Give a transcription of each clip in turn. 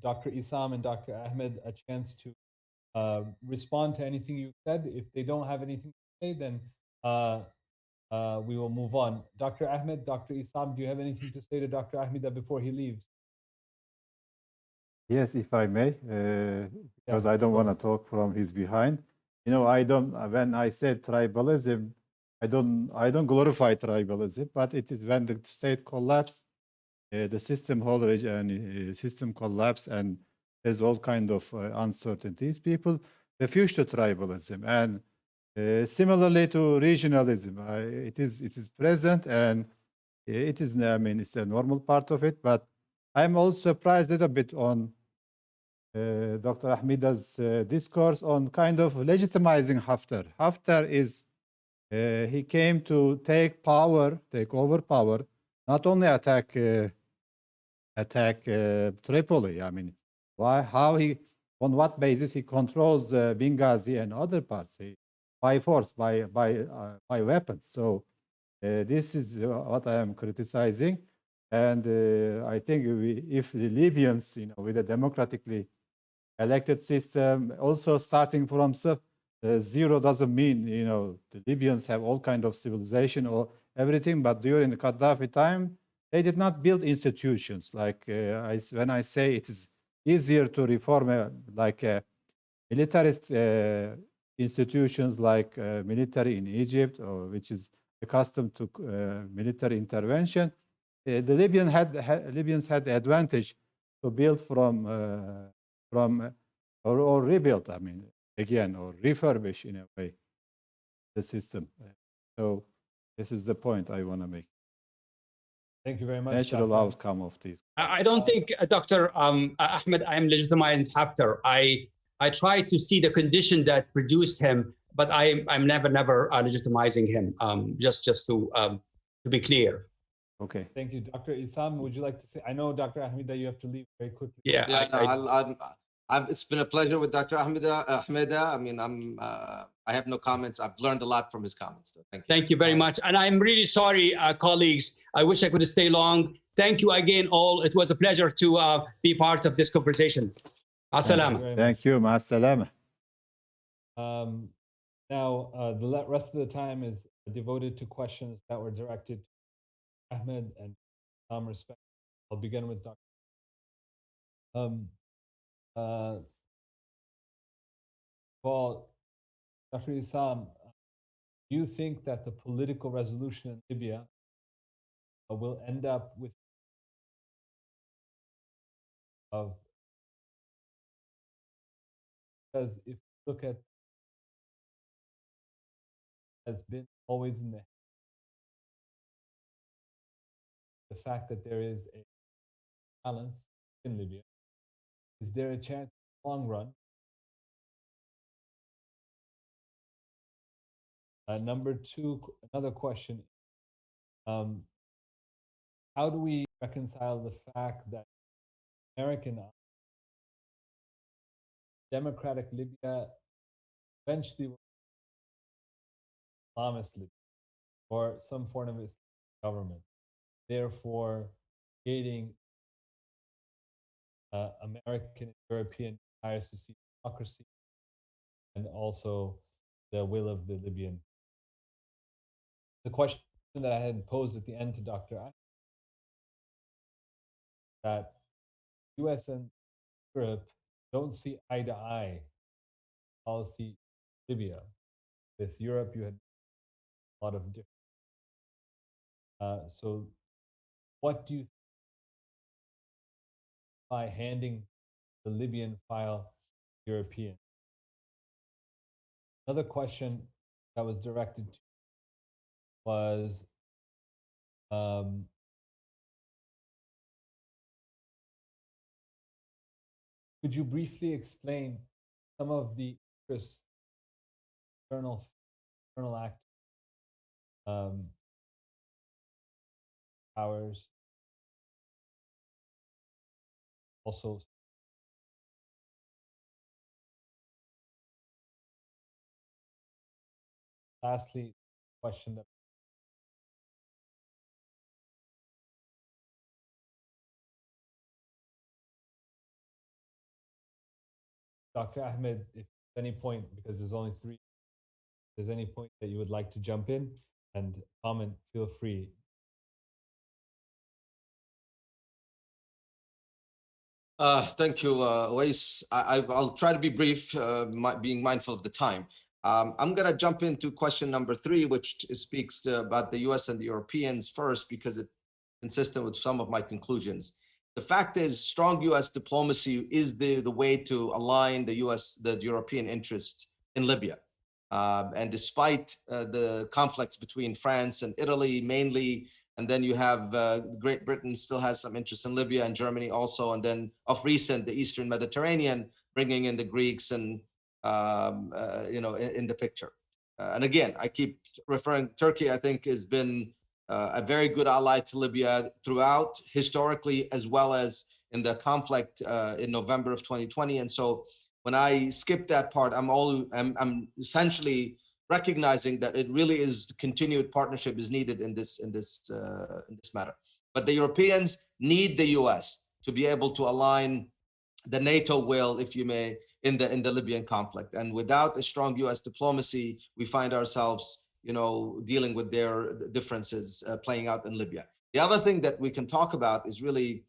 Dr. Isam and Dr. Ahmed a chance to respond to anything you said. If they don't have anything to say, then uh, we will move on. Dr. Ahmed, Dr. Isam, do you have anything to say to Dr. Ahmed before he leaves? Yes, if I may, Yeah, because I don't go want to ahead. talk from his behind. You know, I don't. When I said tribalism, I don't glorify tribalism, but it is when the state collapse, the system whole and system collapse, and there's all kind of uncertainties. People refuse to tribalism, and similarly to regionalism, it is present, and it is. I mean, it's a normal part of it, but I'm also surprised a little bit on Dr. Ahmeda's discourse on kind of legitimizing Haftar. Haftar is, he came to take power, take over power, not only attack Tripoli. I mean, how he, on what basis he controls Benghazi and other parts? By force, by weapons. So this is what I am criticizing. And I think if the Libyans, with a democratically elected system, also starting from zero doesn't mean, the Libyans have all kind of civilization or everything, but during the Gaddafi time, they did not build institutions. Like when I say it is easier to reform militarist institutions like military in Egypt, or which is accustomed to military intervention, Libyans had the advantage to build from or rebuild. I mean, again, or refurbish in a way the system. So this is the point I want to make. Thank you very much, Natural Dr. Ahmed. outcome of this. I don't think, Dr. Ahmed, I am legitimizing Haftar. I try to see the condition that produced him, but I'm never legitimizing him. Just to be clear. Okay. Thank you. Dr. Isam, would you like to say? I know, Dr. Ahmed, that you have to leave very quickly. Yeah, Yeah, no, it's been a pleasure with Dr. Ahmeda. I mean, I have no comments. I've learned a lot from his comments, though. Thank you. Thank you very much. And I'm really sorry, colleagues. I wish I could stay long. Thank you again, all. It was a pleasure to be part of this conversation. Assalamu. Thank you. Ma salama. Now, the rest of the time is devoted to questions that were directed to Ahmed and some respect. I'll begin with Dr. Uh, well, Dr. Isam, do you think that the political resolution in Libya will end up with because if you look at has been always in the fact that there is a balance in Libya, is there a chance in the long run? Number two, another question. How do we reconcile the fact that American democratic Libya eventually will Islamist Libya or some form of Islamic government, therefore creating American and European desires to see democracy and also the will of the Libyan. The question that I had posed at the end to Dr. Ahmed, that US and Europe don't see eye to eye policy Libya. With Europe, you had a lot of different. So, what do you think by handing the Libyan file European? Another question that was directed to was could you briefly explain some of the interests, external act powers, also lastly, question that Dr. Ahmed, if there's any point, because there's only three, if there's any point that you would like to jump in and comment, feel free. Thank you, Wais. I'll try to be brief, being mindful of the time. I'm going to jump into question number 3, which speaks about the US and the Europeans first, because it's consistent with some of my conclusions. The fact is, strong US diplomacy is the way to align the European interests in Libya. And despite the conflicts between France and Italy mainly, and then you have Great Britain still has some interest in Libya, and Germany also, and then of recent the Eastern Mediterranean, bringing in the Greeks and in the picture. And again, I keep referring Turkey. I think has been a very good ally to Libya throughout, historically, as well as in the conflict in November of 2020. And so when I skip that part, I'm essentially recognizing that it really is continued partnership is needed in this matter. But the Europeans need the US to be able to align the NATO will, if you may, in the Libyan conflict. And without a strong US diplomacy, we find ourselves, dealing with their differences playing out in Libya. The other thing that we can talk about is really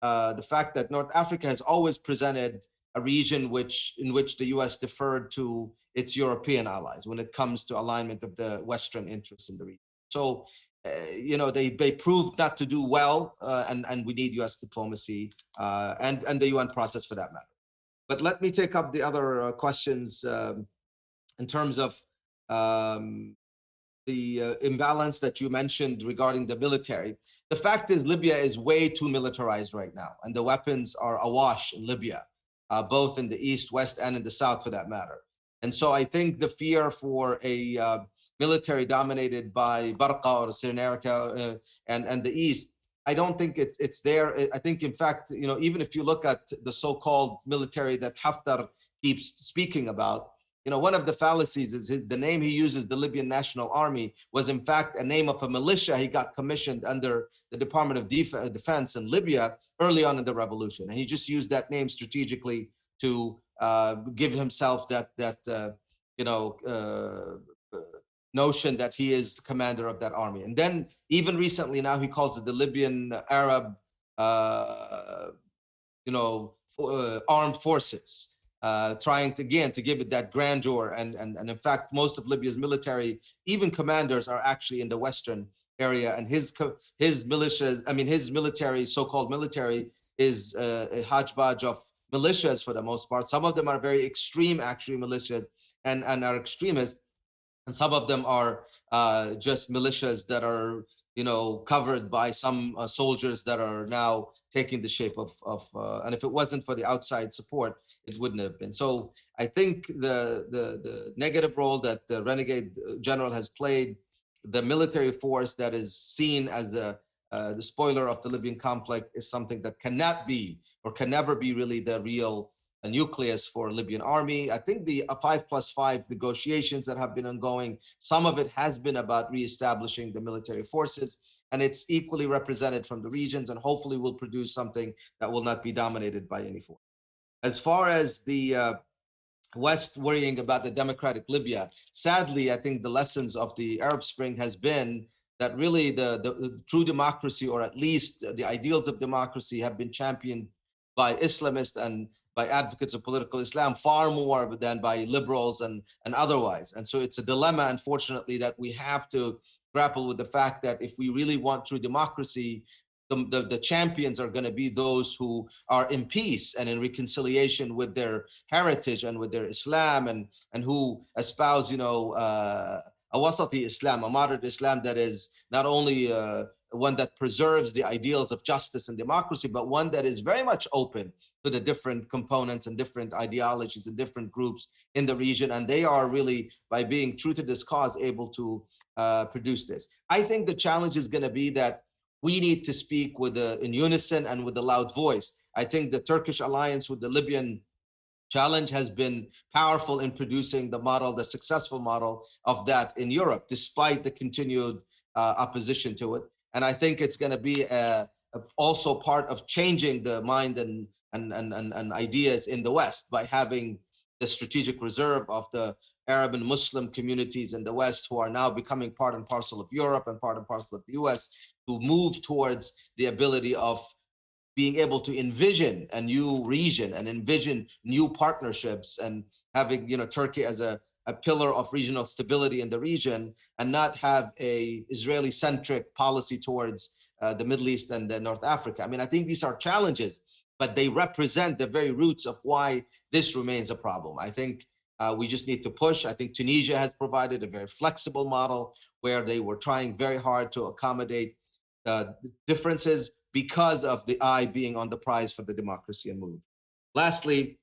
the fact that North Africa has always presented a region in which the US deferred to its European allies when it comes to alignment of the Western interests in the region. So, they proved not to do well, and we need US diplomacy and the UN process for that matter. But let me take up the other questions in terms of the imbalance that you mentioned regarding the military. The fact is, Libya is way too militarized right now, and the weapons are awash in Libya, both in the east, west, and in the south for that matter. And so I think the fear for a military dominated by Barqa or Cyrenaica and the east, I don't think it's there. I think, in fact, even if you look at the so-called military that Haftar keeps speaking about, one of the fallacies is the name he uses, the Libyan National Army, was in fact a name of a militia he got commissioned under the Department of Defense in Libya early on in the revolution. And he just used that name strategically to give himself that notion that he is the commander of that army. And then even recently now he calls it the Libyan Arab armed forces. Trying to give it that grandeur, and in fact most of Libya's military, even commanders, are actually in the western area, and his militias, his military, so-called military, is a hodgepodge of militias for the most part. Some of them are very extreme, actually, militias and are extremists, and some of them are just militias that are covered by some soldiers that are now taking the shape of and if it wasn't for the outside support, it wouldn't have been. So I think the negative role that the renegade general has played, the military force that is seen as the spoiler of the Libyan conflict, is something that cannot be or can never be really the real nucleus for Libyan army. I think the 5+5 negotiations that have been ongoing, some of it has been about reestablishing the military forces, and it's equally represented from the regions, and hopefully will produce something that will not be dominated by any force. As far as the West worrying about the democratic Libya, sadly, I think the lessons of the Arab Spring has been that really the true democracy, or at least the ideals of democracy, have been championed by Islamists and by advocates of political Islam far more than by liberals and otherwise. And so it's a dilemma, unfortunately, that we have to grapple with the fact that if we really want true democracy, the champions are going to be those who are in peace and in reconciliation with their heritage and with their Islam, and who espouse, a wasati Islam, a moderate Islam that is not only one that preserves the ideals of justice and democracy, but one that is very much open to the different components and different ideologies and different groups in the region. And they are really, by being true to this cause, able to produce this. I think the challenge is going to be that we need to speak in unison and with a loud voice. I think the Turkish alliance with the Libyan challenge has been powerful in producing the successful model of that in Europe, despite the continued opposition to it. And I think it's going to be also part of changing the mind and ideas in the West by having the strategic reserve of the Arab and Muslim communities in the West, who are now becoming part and parcel of Europe and part and parcel of the US, to move towards the ability of being able to envision a new region and envision new partnerships, and having Turkey as a pillar of regional stability in the region, and not have a Israeli centric policy towards the Middle East and North Africa. I mean, I think these are challenges, but they represent the very roots of why this remains a problem. I think we just need to push. I think Tunisia has provided a very flexible model where they were trying very hard to accommodate differences because of the eye being on the prize for the democracy and move. Lastly,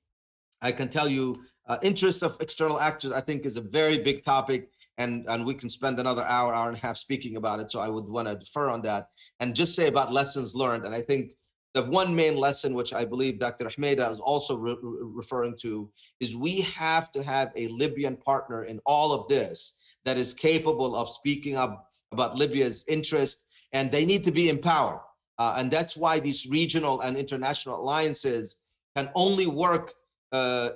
I can tell you, interest of external actors, I think, is a very big topic, and we can spend another hour, hour and a half speaking about it. So I would want to defer on that and just say about lessons learned. And I think the one main lesson, which I believe Dr. Ahmed is also referring to, is we have to have a Libyan partner in all of this that is capable of speaking up about Libya's interest, and they need to be empowered. And that's why these regional and international alliances can only work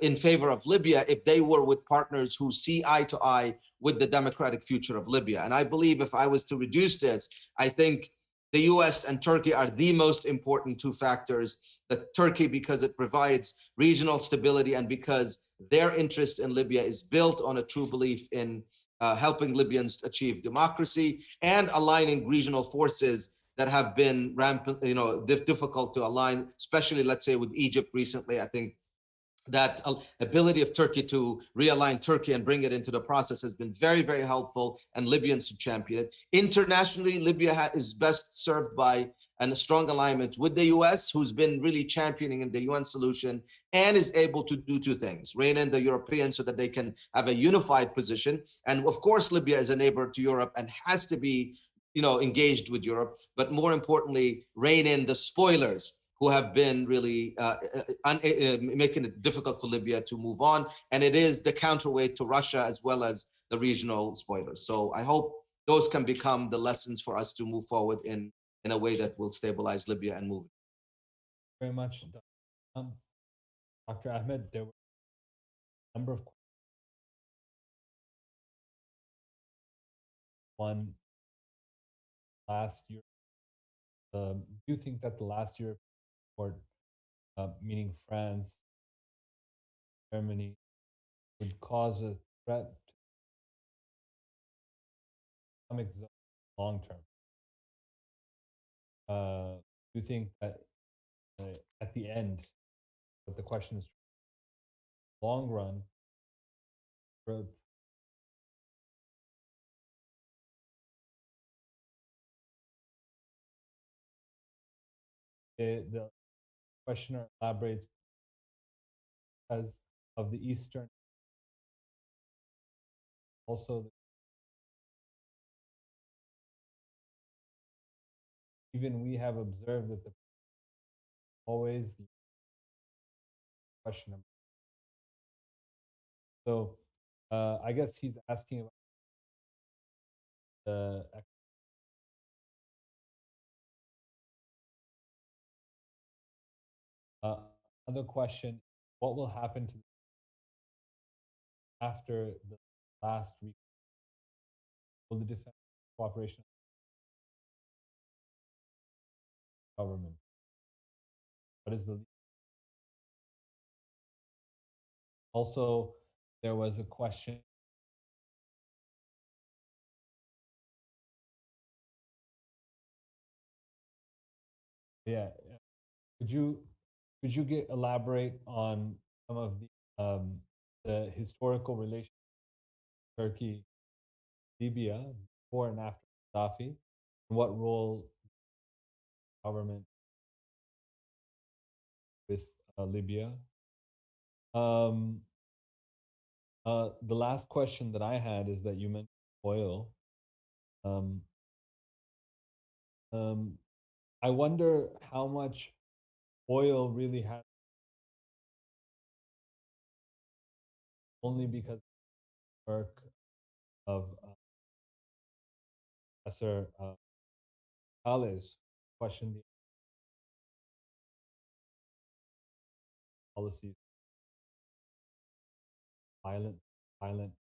in favor of Libya if they were with partners who see eye to eye with the democratic future of Libya. And I believe if I was to reduce this, I think the US and Turkey are the most important two factors. That Turkey, because it provides regional stability and because their interest in Libya is built on a true belief in helping Libyans achieve democracy and aligning regional forces that have been rampant, difficult to align, especially, let's say, with Egypt recently. I think that ability of Turkey to realign Turkey and bring it into the process has been very, very helpful, and Libyans should champion it. Internationally, Libya is best served by a strong alignment with the US, who's been really championing in the UN solution and is able to do two things: rein in the Europeans so that they can have a unified position. And of course, Libya is a neighbor to Europe and has to be engaged with Europe, but more importantly, rein in the spoilers who have been really making it difficult for Libya to move on. And it is the counterweight to Russia as well as the regional spoilers. So I hope those can become the lessons for us to move forward in a way that will stabilize Libya and move it. Very much, Dr. Ahmed. There were a number of one last year. Do you think that the last year, or meaning France, Germany, would cause a threat to economic zone long term? Do you think that at the end, but the question is, long run, Europe, the questioner elaborates because of the Eastern, also even we have observed that the always question. So I guess he's asking about the other question: what will happen to after the last week? Will the defense cooperation government? What is the also? There was a question. Yeah, could you elaborate on some of the historical relations Turkey, Libya before and after Gaddafi, and what role government with Libya? Um, the last question that I had is that you mentioned oil. Um, um, I wonder how much oil really has only because of the work of Professor Kales questioned the policies violent, violent.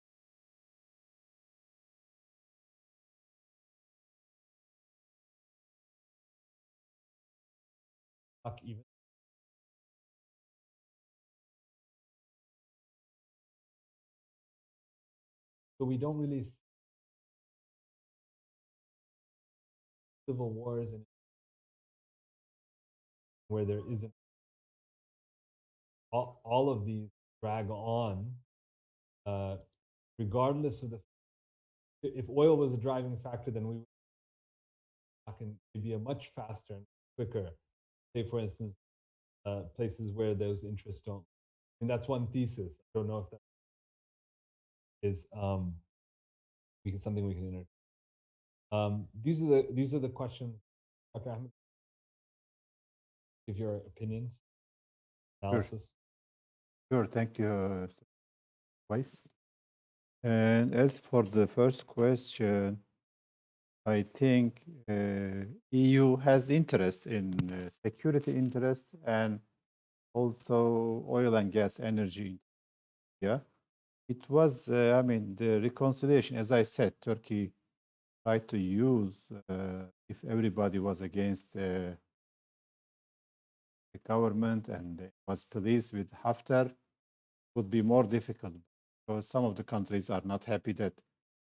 Even so, we don't really see civil wars and where there isn't all of these drag on, uh, regardless of the if oil was a driving factor, then we would can be a much faster and quicker. Say, for instance, places where those interests don't. And that's one thesis. I don't know if that is something we can enter. These are the questions. Dr. Ahmed, give your opinions, Sure, analysis. sure. Thank you, Vice. And as for the first question, I think EU has interest in security interest and also oil and gas energy. Yeah, it was. I mean, the reconciliation, as I said, Turkey tried to use if everybody was against the government and was pleased with Haftar, would be more difficult because some of the countries are not happy that,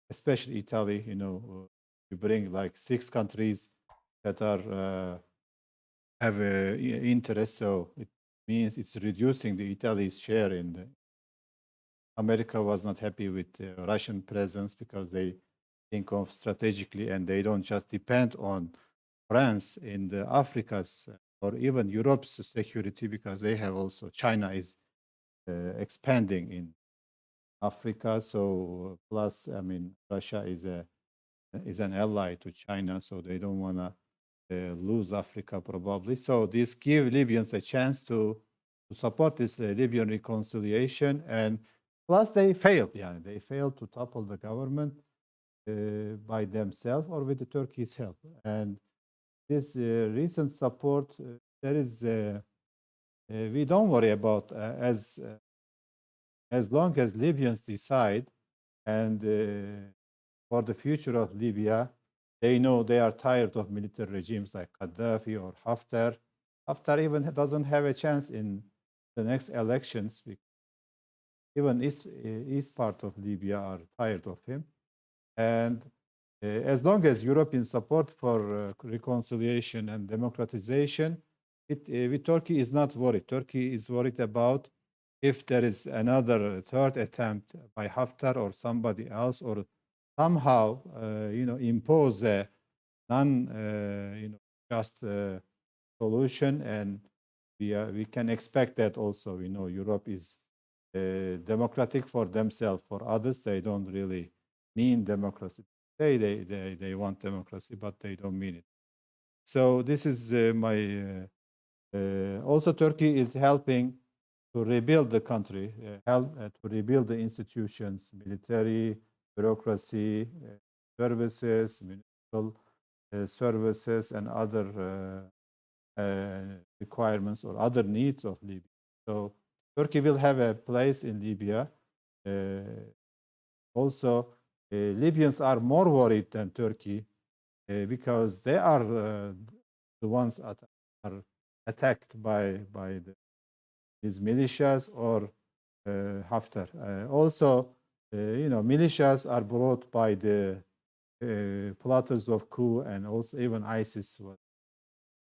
especially Italy, you bring like 6 countries that are have a interest, so it means it's reducing the Italy's share in the. America was not happy with Russian presence because they think of strategically and they don't just depend on France in the Africa's or even Europe's security because they have also China is expanding in Africa. So plus, I mean, Russia is an ally to China, so they don't want to lose Africa probably. So this give Libyans a chance to support this Libyan reconciliation, and plus they failed. Yeah, they failed to topple the government by themselves or with the Turkey's help. And this recent support, there is we don't worry about as long as Libyans decide and for the future of Libya, they know they are tired of military regimes like Kaddafi or Haftar. Haftar even doesn't have a chance in the next elections. Even east part of Libya are tired of him. And as long as European support for reconciliation and democratization, with Turkey is not worried. Turkey is worried about if there is another third attempt by Haftar or somebody else, or somehow impose a non just solution, and we can expect that also. Europe is democratic for themselves. For others, they don't really mean democracy. They want democracy, but they don't mean it. So this is my. Also, Turkey is helping to rebuild the country, help to rebuild the institutions, military, bureaucracy, services, municipal services, and other requirements or other needs of Libya. So Turkey will have a place in Libya. Also, Libyans are more worried than Turkey because they are the ones that are attacked by these militias or Haftar. Also, militias are brought by the plotters of coup, and also even ISIS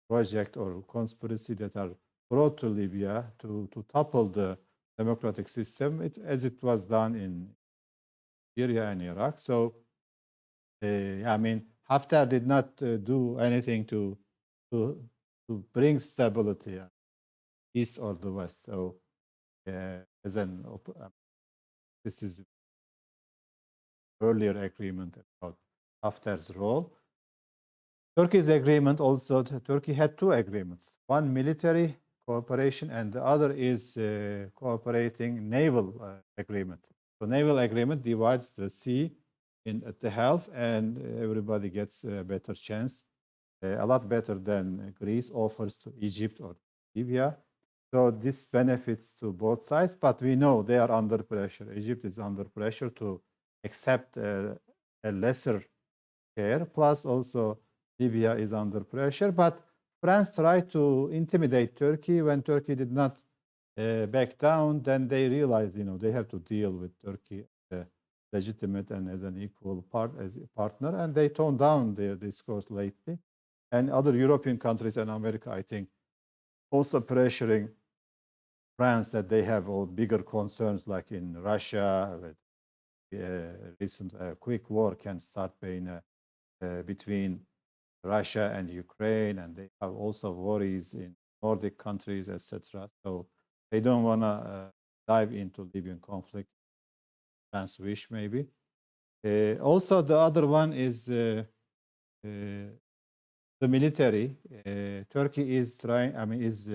project or conspiracy that are brought to Libya to topple the democratic system, as it was done in Syria and Iraq. So, I mean, Haftar did not do anything to bring stability east or the west. So, as an this is earlier agreement about Haftar's role. Turkey's agreement also, Turkey had 2 agreements, one military cooperation and the other is cooperating naval agreement. So naval agreement divides the sea at the half, and everybody gets a better chance, a lot better than Greece offers to Egypt or Libya. So this benefits to both sides, but we know they are under pressure. Egypt is under pressure to accept a lesser share. Plus, also Libya is under pressure. But France tried to intimidate Turkey. When Turkey did not back down, then they realized, they have to deal with Turkey as a legitimate and as an equal partner, and they toned down their discourse lately. And other European countries and America, I think, also pressuring France that they have all bigger concerns, like in Russia, with recent quick war can start being between Russia and Ukraine, and they have also worries in Nordic countries, etc. So they don't want to dive into Libyan conflict. France wish maybe. Also, the other one is the military. Turkey is trying. I mean, is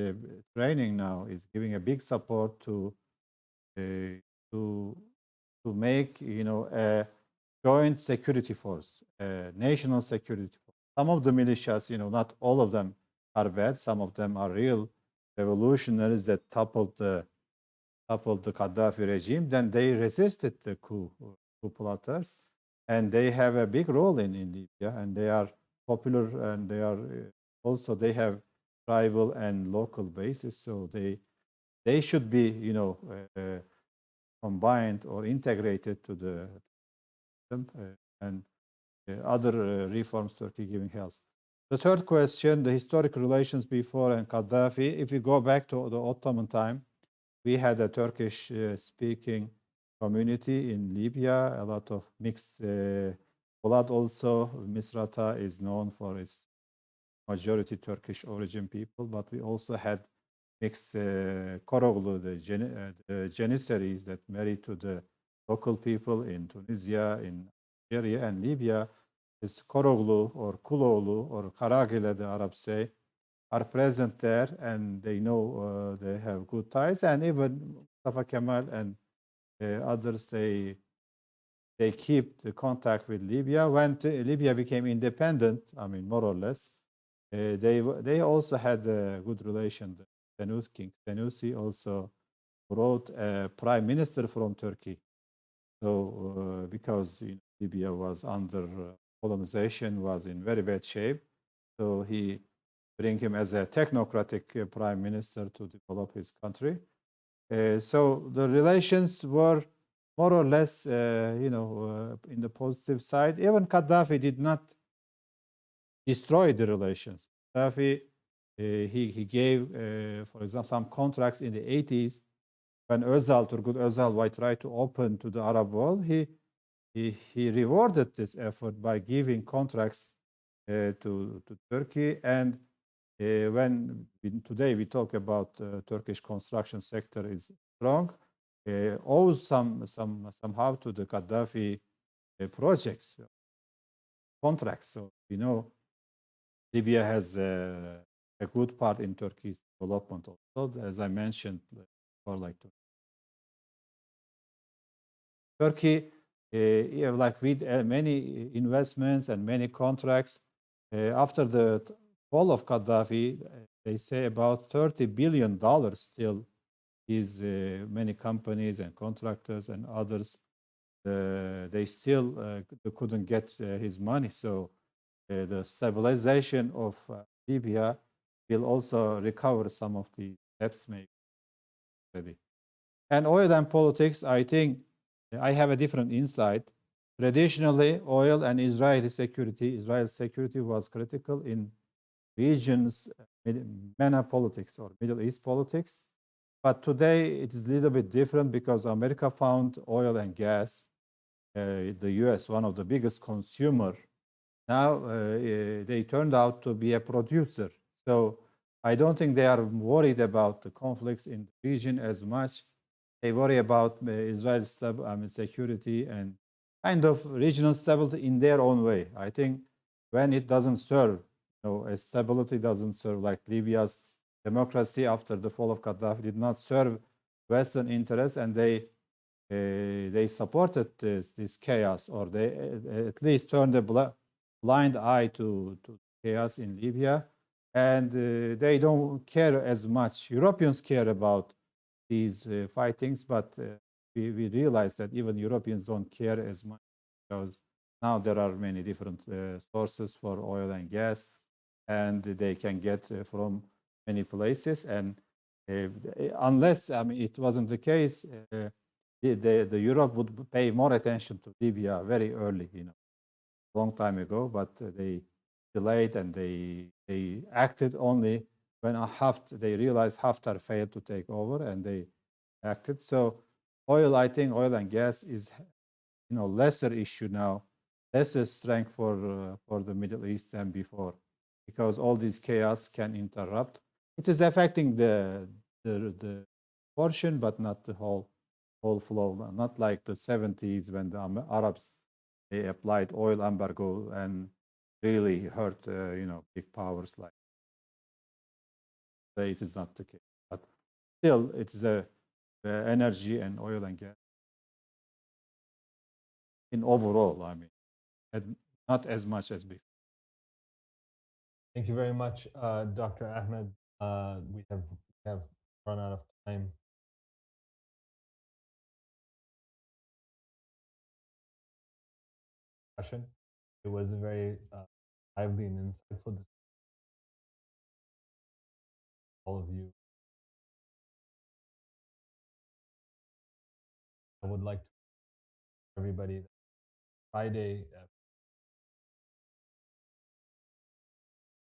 training now. Is giving a big support to make a joint security force, a national security force. Some of the militias, not all of them are bad. Some of them are real revolutionaries that toppled the Kaddafi regime. Then they resisted the coup plotters, and they have a big role in Libya, and they are popular, and they are also they have tribal and local bases, so they should be combined or integrated to the and other reforms Turkey giving help. The third question, the historic relations before and Gaddafi. If you go back to the Ottoman time, we had a Turkish speaking community in Libya, a lot of mixed blood also. Misrata is known for its majority Turkish origin people, but we also had mixed Koroglu, the Janissaries that married to the local people in Tunisia, in Algeria, and Libya. Is Koroglu or Kuloglu or Karagile, the Arabs say, are present there, and they know they have good ties. And even Mustafa Kemal and others, they keep the contact with Libya. When Libya became independent, I mean, more or less, they also had a good relation. King Senussi also brought a prime minister from Turkey. So because Libya was under colonization, was in very bad shape, so he bring him as a technocratic prime minister to develop his country. So the relations were more or less, in the positive side. Even Gaddafi did not destroy the relations. Gaddafi, he gave, for example, some contracts in the 80s when Turgut Özal tried to open to the Arab world. He rewarded this effort by giving contracts to Turkey. And today we talk about Turkish construction sector is strong, owes somehow to the Gaddafi projects, contracts. So Libya has a good part in Turkey's development also, as I mentioned before, like Turkey, like with many investments and many contracts, after the fall of Gaddafi, they say about $30 billion still is many companies and contractors and others. They still couldn't get his money. So the stabilization of Libya will also recover some of the debts maybe. And oil and politics, I think I have a different insight. Traditionally, oil and Israel's security was critical in regions, MENA politics or Middle East politics. But today it is a little bit different because America found oil and gas. The US, one of the biggest consumer, now they turned out to be a producer. So I don't think they are worried about the conflicts in the region as much. They worry about Israel's security and kind of regional stability in their own way. I think when it doesn't serve, a stability doesn't serve, like Libya's democracy after the fall of Gaddafi did not serve Western interests, and they supported this chaos, or they at least turned a blind eye to chaos in Libya. and they don't care as much. Europeans care about these fightings, but we realize that even Europeans don't care as much because now there are many different sources for oil and gas, and they can get from many places. And unless, I mean, it wasn't the case, the Europe would pay more attention to Libya very early, long time ago, but they delayed and they acted only when they realized Haftar failed to take over, and they acted. So oil, I think oil and gas is lesser issue now, lesser strength for the Middle East than before, because all this chaos can interrupt. It is affecting the portion, but not the whole flow. Not like the 70s when the Arabs, they applied oil embargo and really hurt big powers like. It is not the case, but still it's the energy and oil and gas in overall, I mean, and not as much as before. Thank you very much, Dr. Ahmed. We have run out of time. Discussion. It was a very lively and insightful discussion. All of you. I would like to everybody Friday